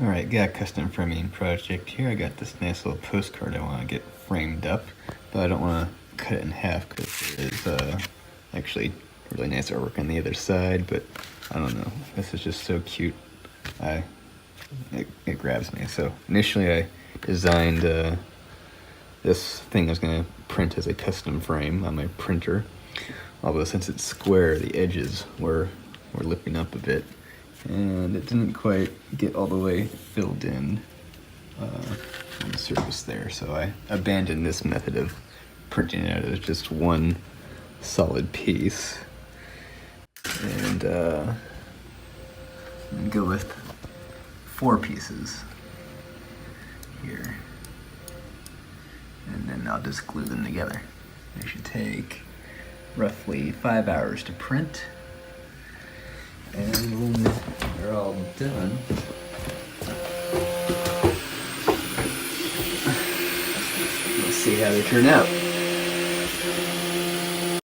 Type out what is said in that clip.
Alright, got a custom framing project here. I got this nice little postcard I want to get framed up, but I don't want to cut it in half because there is actually really nice artwork on the other side, but I don't know. This is just so cute. It grabs me. So initially I designed this thing I was going to print as a custom frame on my printer, although since it's square, the edges were lipping up a bit. And it didn't quite get all the way filled in on the surface there, so I abandoned this method of printing it as just one solid piece, and go with 4 pieces here, and then I'll just glue them together. They should take roughly 5 hours to print. And when they're all done, let's see how they turn out.